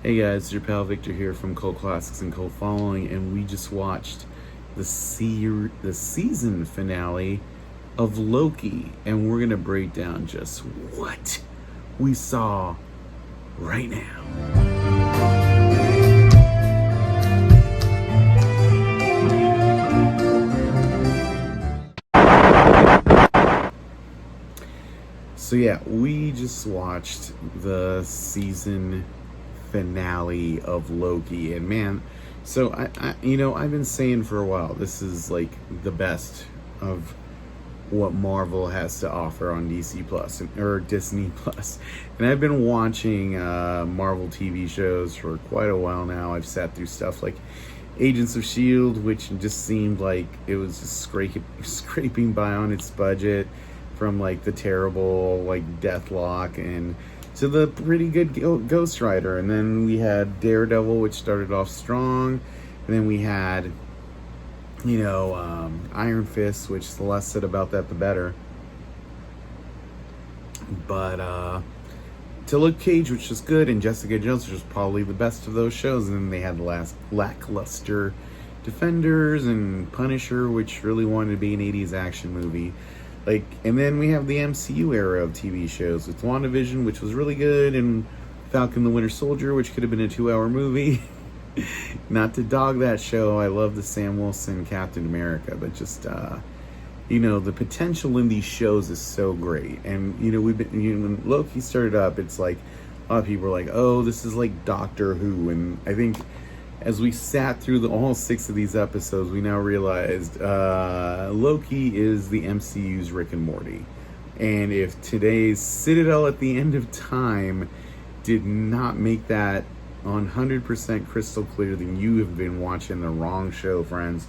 Hey guys, it's your pal Victor here from Cult Classics and Cult Following, and we just watched the season finale of Loki, and we're gonna break down just what we saw right now. So yeah, we just watched the season finale of Loki, and man, so I've been saying for a while, this is like the best of what Marvel has to offer on DC Plus or Disney Plus. And I've been watching Marvel TV shows for quite a while now. I've sat through stuff like Agents of Shield, which just seemed like it was just scraping by on its budget, from like the terrible like Deathlock and to the pretty good Ghost Rider. And then we had Daredevil, which started off strong, and then we had Iron Fist, which the less said about that the better. But to Luke Cage, which was good, and Jessica Jones, which was probably the best of those shows. And then they had the last lackluster Defenders and Punisher, which really wanted to be an 80s action movie. And then we have the MCU era of TV shows with WandaVision, which was really good, and Falcon the Winter Soldier, which could have been a 2-hour movie. Not to dog that show. I love the Sam Wilson Captain America, but just the potential in these shows is so great. And when Loki started up, it's like a lot of people were like, "Oh, this is like Doctor Who," and I think as we sat through all 6 of these episodes, we now realized Loki is the MCU's Rick and Morty. And if today's Citadel at the End of Time did not make that 100% crystal clear, then you have been watching the wrong show, friends.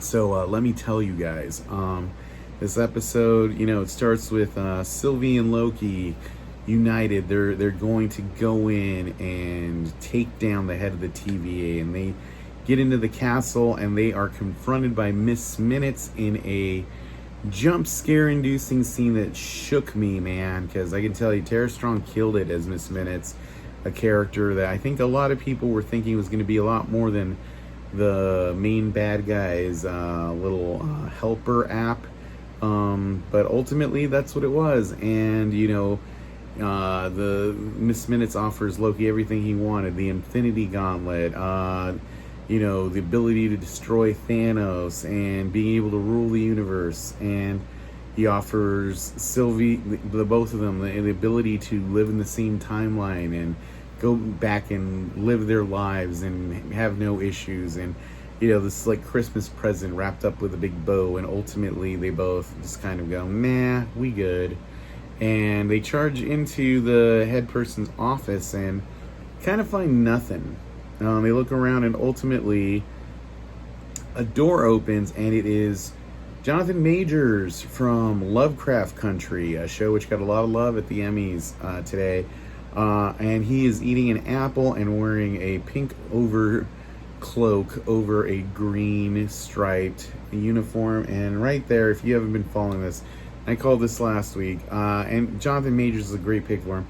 So let me tell you guys, this episode, it starts with Sylvie and Loki united. They're going to go in and take down the head of the TVA, and they get into the castle, and they are confronted by Miss Minutes in a jump scare inducing scene that shook me, man, because I can tell you Tara Strong killed it as Miss Minutes, a character that I think a lot of people were thinking was going to be a lot more than the main bad guy's little helper app, but ultimately that's what it was. And the Miss Minutes offers Loki everything he wanted: the Infinity Gauntlet, the ability to destroy Thanos, and being able to rule the universe. And he offers Sylvie, the both of them, the ability to live in the same timeline and go back and live their lives and have no issues. And this like Christmas present wrapped up with a big bow. And ultimately they both just kind of go, "Nah, we good." And they charge into the head person's office and kind of find nothing. They look around, and ultimately a door opens, and it is Jonathan Majors from Lovecraft Country, a show which got a lot of love at the Emmys today. And he is eating an apple and wearing a pink cloak over a green striped uniform. And right there, if you haven't been following this, I called this last week, and Jonathan Majors is a great pick for him.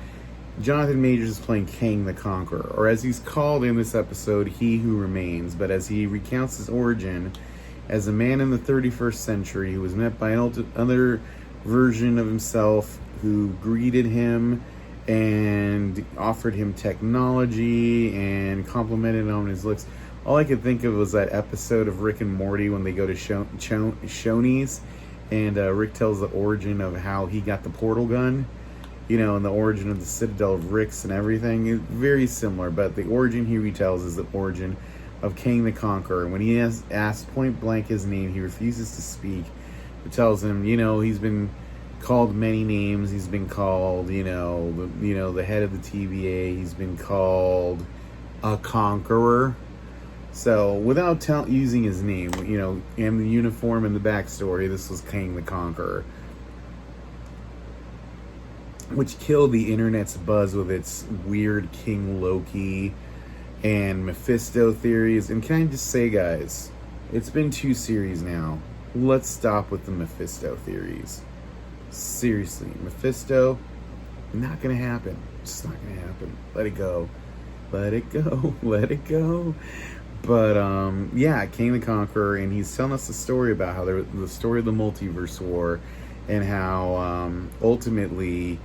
Jonathan Majors is playing Kang the Conqueror, or as he's called in this episode, He Who Remains. But as he recounts his origin as a man in the 31st century who was met by another version of himself who greeted him and offered him technology and complimented him on his looks. All I could think of was that episode of Rick and Morty when they go to Shoney's, and Rick tells the origin of how he got the portal gun, and the origin of the Citadel of Ricks and everything. It's very similar, but the origin he retells is the origin of Kang the Conqueror. When he asked point blank his name, he refuses to speak. It tells him, he's been called many names. He's been called, the head of the TVA. He's been called a conqueror. So, without using his name, and the uniform and the backstory, this was Kang the Conqueror, which killed the internet's buzz with its weird King Loki and Mephisto theories. And can I just say, guys, it's been 2 series now. Let's stop with the Mephisto theories. Seriously, Mephisto, Not gonna happen. It's just not gonna happen. Let it go. Let it go. Let it go. But yeah, King the Conqueror, and he's telling us the story about how the story of the multiverse war, and how ultimately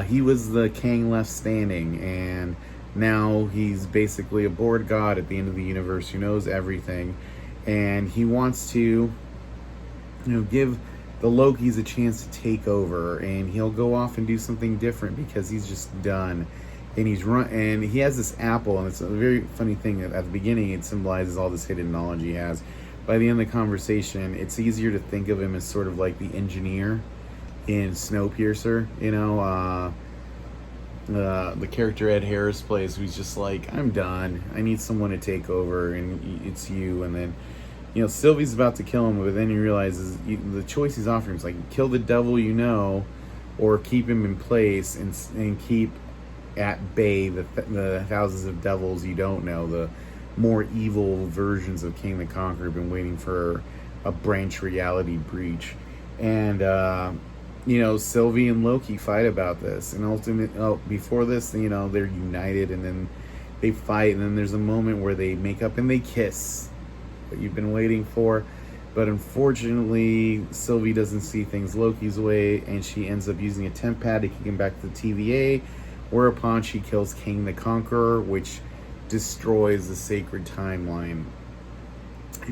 he was the king left standing, and now he's basically a bored god at the end of the universe who knows everything, and he wants to, give the Lokis a chance to take over, and he'll go off and do something different because he's just done. And and he has this apple, and it's a very funny thing that at the beginning it symbolizes all this hidden knowledge he has. By the end of the conversation, it's easier to think of him as sort of like the engineer in Snowpiercer, the character Ed Harris plays, who's just like, I'm done, I need someone to take over, and it's you. And then Sylvie's about to kill him, but then he realizes the choice he's offering is like, kill the devil or keep him in place and keep at bay the thousands of devils you don't know, the more evil versions of King the Conqueror, been waiting for a branch reality breach. And Sylvie and Loki fight about this, and before this, they're united, and then they fight, and then there's a moment where they make up and they kiss, what you've been waiting for. But unfortunately, Sylvie doesn't see things Loki's way, and she ends up using a temp pad to kick him back to the TVA, whereupon she kills King the Conqueror, which destroys the sacred timeline.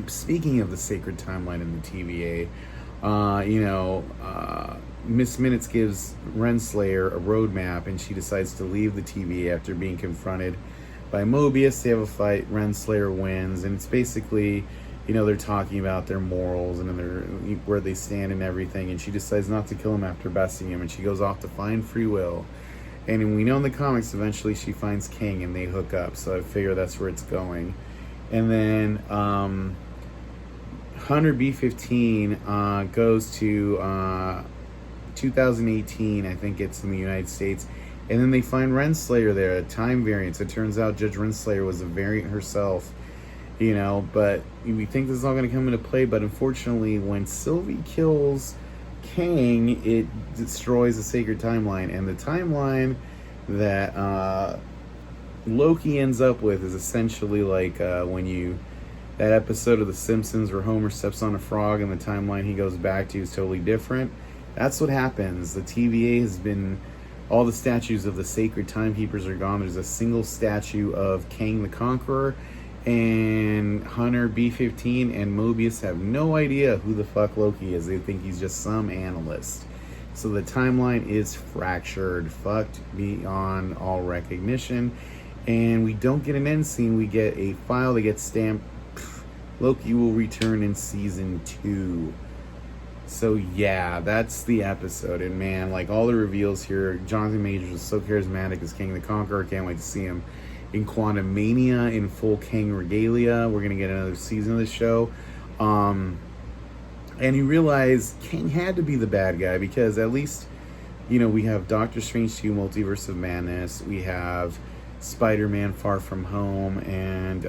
Speaking of the sacred timeline in the TVA, Miss Minutes gives Renslayer a roadmap, and she decides to leave the TVA after being confronted by Mobius. They have a fight, Renslayer wins, and it's basically, they're talking about their morals and where they stand and everything, and she decides not to kill him after besting him, and she goes off to find free will. And we know in the comics, eventually she finds King and they hook up, so I figure that's where it's going. And then Hunter B-15 goes to 2018, I think it's in the United States, and then they find Renslayer there, a time variance. It turns out Judge Renslayer was a variant herself, but we think this is all going to come into play, but unfortunately, when Sylvie kills King, it destroys the sacred timeline, and the timeline that Loki ends up with is essentially like that episode of The Simpsons where Homer steps on a frog and the timeline he goes back to is totally different. That's what happens. The TVA has been, all the statues of the sacred timekeepers are gone. There's a single statue of King the Conqueror, and Hunter B-15 and Mobius have no idea who the fuck Loki is. They think he's just some analyst. So the timeline is fractured, fucked beyond all recognition, and we don't get an end scene. We get a file that gets stamped, Loki will return in season 2. So yeah, that's the episode. And man, like, all the reveals here, Jonathan Majors is so charismatic as King the Conqueror. Can't wait to see him in Quantum Mania in full King regalia. We're gonna get another season of the show. And you realize King had to be the bad guy, because at least, we have Doctor Strange 2 Multiverse of Madness, we have Spider-Man Far From Home, and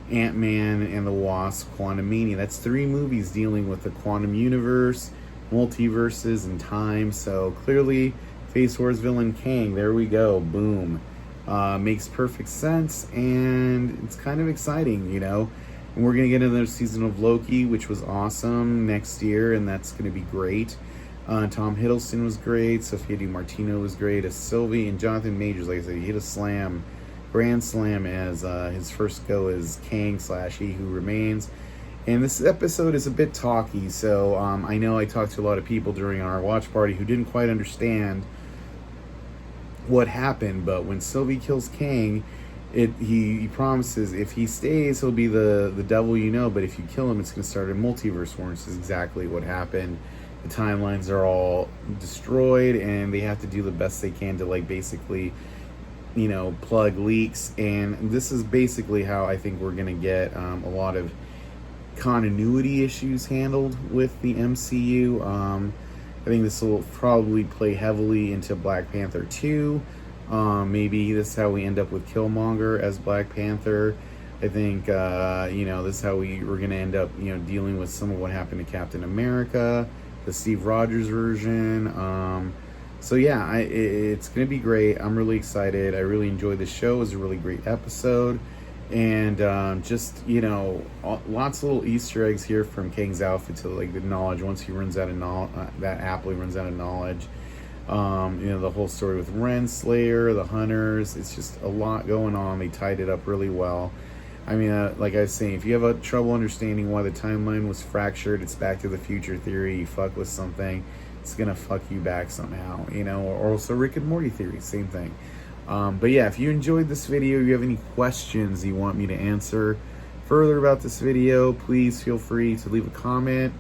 Ant-Man and the Wasp Quantumania. That's 3 movies dealing with the quantum universe, multiverses, and time. So clearly, Phase 4's villain Kang, there we go, boom. Makes perfect sense, and it's kind of exciting, And we're going to get another season of Loki, which was awesome, next year, and that's going to be great. Tom Hiddleston was great, Sophia DiMartino was great as Sylvie, and Jonathan Majors, like I said, he hit a grand slam as his first go as Kang / He Who Remains. And this episode is a bit talky, so I know I talked to a lot of people during our watch party who didn't quite understand what happened, but when Sylvie kills Kang, he promises if he stays, he'll be the devil, but if you kill him, it's going to start a multiverse war. This is exactly what happened. The timelines are all destroyed, and they have to do the best they can to, basically, plug leaks. And this is basically how I think we're going to get a lot of continuity issues handled with the MCU. I think this will probably play heavily into Black Panther 2. Maybe this is how we end up with Killmonger as Black Panther. I think, this is how we're going to end up, dealing with some of what happened to Captain America, the Steve Rogers version. So yeah, it's gonna be great. I'm really excited. I really enjoyed the show. It was a really great episode, and just lots of little Easter eggs here from Kang's outfit to like the knowledge. Once he runs out of knowledge, that apple he runs out of knowledge. The whole story with Renslayer, the hunters. It's just a lot going on. They tied it up really well. I mean, like I was saying, if you have a trouble understanding why the timeline was fractured, it's Back to the Future theory. You fuck with something, it's gonna fuck you back somehow, or also Rick and Morty theory, same thing. But yeah, if you enjoyed this video, you have any questions you want me to answer further about this video, please feel free to leave a comment.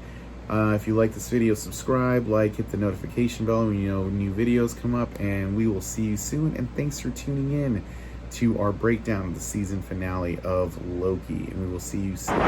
If you like this video, subscribe, hit the notification bell when new videos come up, and we will see you soon. And thanks for tuning in to our breakdown of the season finale of Loki, and we will see you soon.